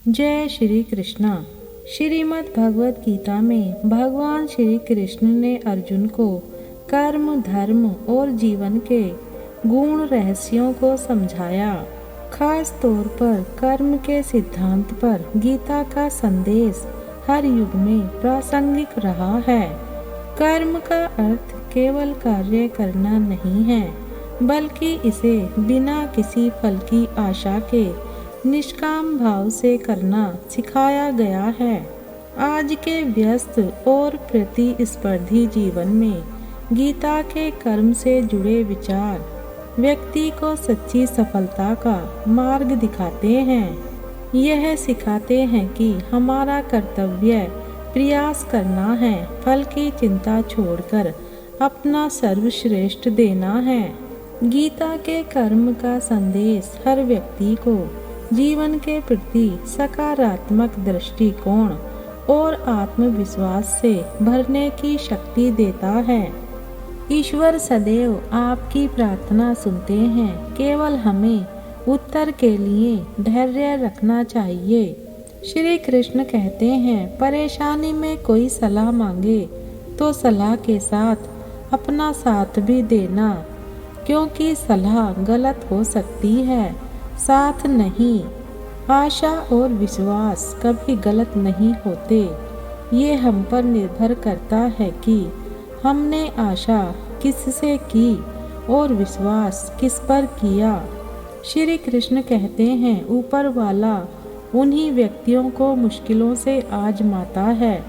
जय श्री कृष्णा। श्रीमद् भगवत गीता में भगवान श्री कृष्ण ने अर्जुन को कर्म, धर्म और जीवन के गुण रहस्यों को समझाया। खास तौर पर कर्म के सिद्धांत पर गीता का संदेश हर युग में प्रासंगिक रहा है। कर्म का अर्थ केवल कार्य करना नहीं है, बल्कि इसे बिना किसी फल की आशा के निष्काम भाव से करना सिखाया गया है। आज के व्यस्त और प्रतिस्पर्धी जीवन में गीता के कर्म से जुड़े विचार व्यक्ति को सच्ची सफलता का मार्ग दिखाते हैं। यह सिखाते हैं कि हमारा कर्तव्य प्रयास करना है, फल की चिंता छोड़कर अपना सर्वश्रेष्ठ देना है। गीता के कर्म का संदेश हर व्यक्ति को जीवन के प्रति सकारात्मक दृष्टिकोण और आत्मविश्वास से भरने की शक्ति देता है। ईश्वर सदैव आपकी प्रार्थना सुनते हैं, केवल हमें उत्तर के लिए धैर्य रखना चाहिए। श्री कृष्ण कहते हैं, परेशानी में कोई सलाह मांगे तो सलाह के साथ अपना साथ भी देना, क्योंकि सलाह गलत हो सकती है, साथ नहीं। आशा और विश्वास कभी गलत नहीं होते। ये हम पर निर्भर करता है कि हमने आशा किससे की और विश्वास किस पर किया। श्री कृष्ण कहते हैं, ऊपर वाला उन्हीं व्यक्तियों को मुश्किलों से आजमाता है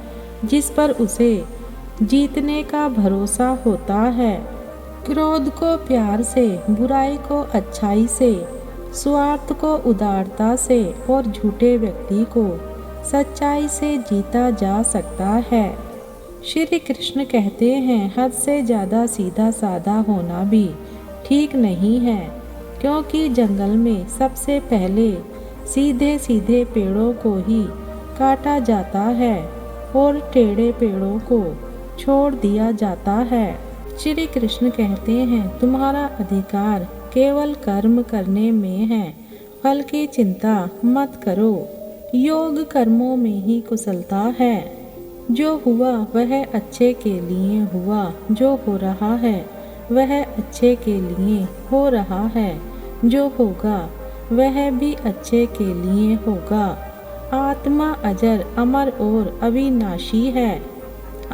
जिस पर उसे जीतने का भरोसा होता है। क्रोध को प्यार से, बुराई को अच्छाई से, स्वार्थ को उदारता से और झूठे व्यक्ति को सच्चाई से जीता जा सकता है। श्री कृष्ण कहते हैं, हद से ज़्यादा सीधा साधा होना भी ठीक नहीं है, क्योंकि जंगल में सबसे पहले सीधे सीधे पेड़ों को ही काटा जाता है और टेढ़े पेड़ों को छोड़ दिया जाता है। श्री कृष्ण कहते हैं, तुम्हारा अधिकार केवल कर्म करने में है, फल की चिंता मत करो। योग कर्मों में ही कुशलता है। जो हुआ वह अच्छे के लिए हुआ, जो हो रहा है वह अच्छे के लिए हो रहा है, जो होगा वह भी अच्छे के लिए होगा। आत्मा अजर, अमर और अविनाशी है।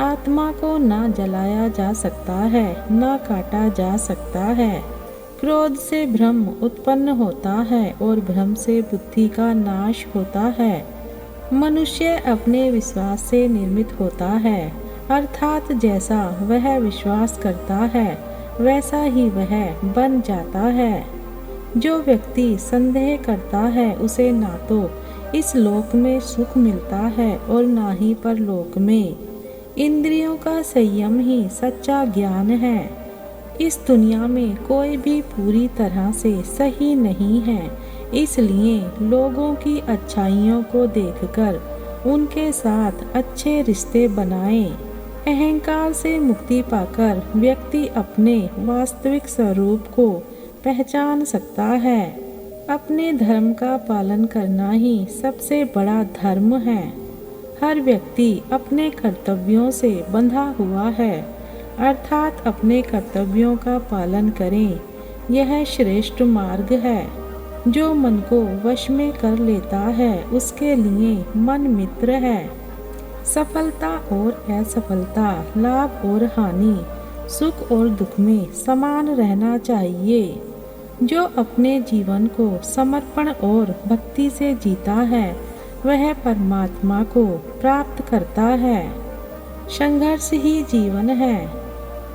आत्मा को ना जलाया जा सकता है, ना काटा जा सकता है। क्रोध से भ्रम उत्पन्न होता है और भ्रम से बुद्धि का नाश होता है। मनुष्य अपने विश्वास से निर्मित होता है, अर्थात जैसा वह विश्वास करता है वैसा ही वह बन जाता है। जो व्यक्ति संदेह करता है उसे ना तो इस लोक में सुख मिलता है और ना ही परलोक में। इंद्रियों का संयम ही सच्चा ज्ञान है। इस दुनिया में कोई भी पूरी तरह से सही नहीं है, इसलिए लोगों की अच्छाइयों को देखकर उनके साथ अच्छे रिश्ते बनाएं। अहंकार से मुक्ति पाकर व्यक्ति अपने वास्तविक स्वरूप को पहचान सकता है। अपने धर्म का पालन करना ही सबसे बड़ा धर्म है। हर व्यक्ति अपने कर्तव्यों से बंधा हुआ है, अर्थात अपने कर्तव्यों का पालन करें। यह श्रेष्ठ मार्ग है। जो मन को वश में कर लेता है उसके लिए मन मित्र है। सफलता और असफलता, लाभ और हानि, सुख और दुख में समान रहना चाहिए। जो अपने जीवन को समर्पण और भक्ति से जीता है वह परमात्मा को प्राप्त करता है। संघर्ष ही जीवन है।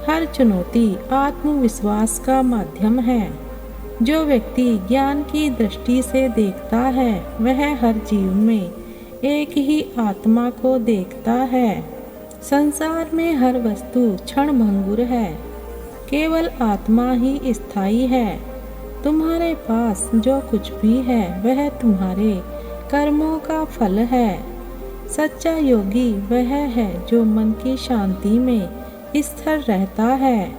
हर चुनौती आत्मविश्वास का माध्यम है। जो व्यक्ति ज्ञान की दृष्टि से देखता है वह हर जीव में एक ही आत्मा को देखता है। संसार में हर वस्तु क्षणभंगुर है, केवल आत्मा ही स्थायी है। तुम्हारे पास जो कुछ भी है वह तुम्हारे कर्मों का फल है। सच्चा योगी वह है जो मन की शांति में स्थिर रहता है,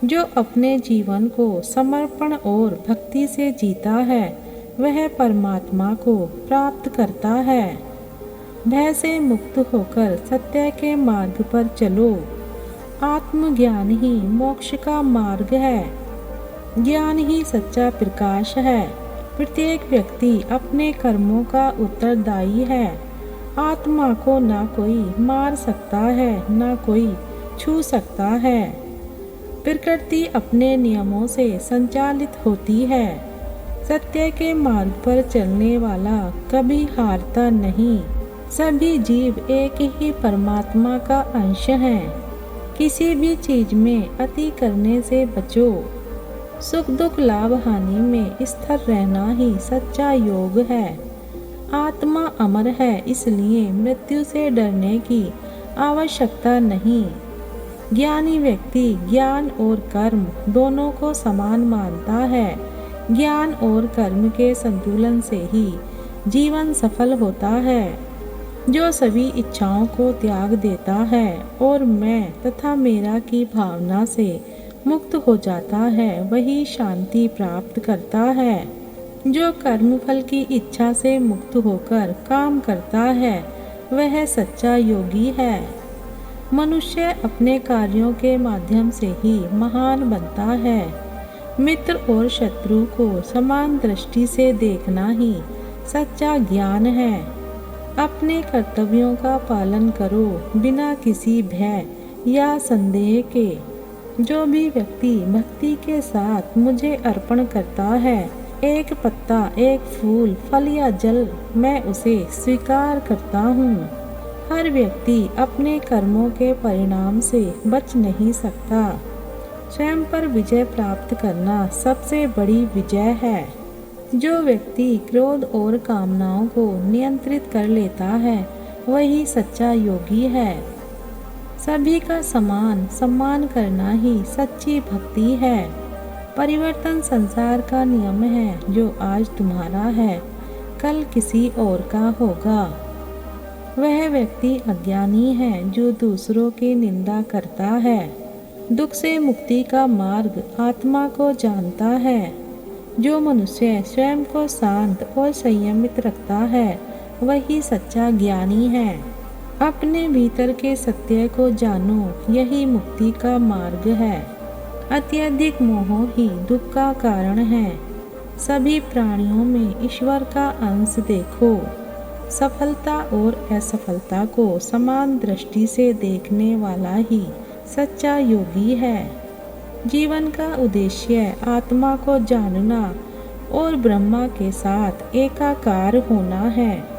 जो अपने जीवन को समर्पण और भक्ति से जीता है वह परमात्मा को प्राप्त करता है। भय से मुक्त होकर सत्य के मार्ग पर चलो। आत्मज्ञान ही मोक्ष का मार्ग है। ज्ञान ही सच्चा प्रकाश है। प्रत्येक व्यक्ति अपने कर्मों का उत्तरदायी है। आत्मा को ना कोई मार सकता है, ना कोई छू सकता है। प्रकृति अपने नियमों से संचालित होती है। सत्य के मार्ग पर चलने वाला कभी हारता नहीं। सभी जीव एक ही परमात्मा का अंश हैं। किसी भी चीज में अति करने से बचो। सुख दुख लाभ हानि में स्थिर रहना ही सच्चा योग है। आत्मा अमर है, इसलिए मृत्यु से डरने की आवश्यकता नहीं। ज्ञानी व्यक्ति ज्ञान और कर्म दोनों को समान मानता है। ज्ञान और कर्म के संतुलन से ही जीवन सफल होता है। जो सभी इच्छाओं को त्याग देता है और मैं तथा मेरा की भावना से मुक्त हो जाता है, वही शांति प्राप्त करता है। जो कर्मफल की इच्छा से मुक्त होकर काम करता है, वह सच्चा योगी है। मनुष्य अपने कार्यों के माध्यम से ही महान बनता है। मित्र और शत्रु को समान दृष्टि से देखना ही सच्चा ज्ञान है। अपने कर्तव्यों का पालन करो बिना किसी भय या संदेह के। जो भी व्यक्ति भक्ति के साथ मुझे अर्पण करता है, एक पत्ता, एक फूल, फल या जल, मैं उसे स्वीकार करता हूँ। हर व्यक्ति अपने कर्मों के परिणाम से बच नहीं सकता। स्वयं पर विजय प्राप्त करना सबसे बड़ी विजय है। जो व्यक्ति क्रोध और कामनाओं को नियंत्रित कर लेता है, वही सच्चा योगी है। सभी का समान सम्मान करना ही सच्ची भक्ति है। परिवर्तन संसार का नियम है। जो आज तुम्हारा है, कल किसी और का होगा। वह व्यक्ति अज्ञानी है जो दूसरों की निंदा करता है। दुख से मुक्ति का मार्ग आत्मा को जानता है। जो मनुष्य स्वयं को शांत और संयमित रखता है, वही सच्चा ज्ञानी है। अपने भीतर के सत्य को जानो, यही मुक्ति का मार्ग है। अत्यधिक मोह ही दुख का कारण है। सभी प्राणियों में ईश्वर का अंश देखो। सफलता और असफलता को समान दृष्टि से देखने वाला ही सच्चा योगी है। जीवन का उद्देश्य आत्मा को जानना और ब्रह्मा के साथ एकाकार होना है।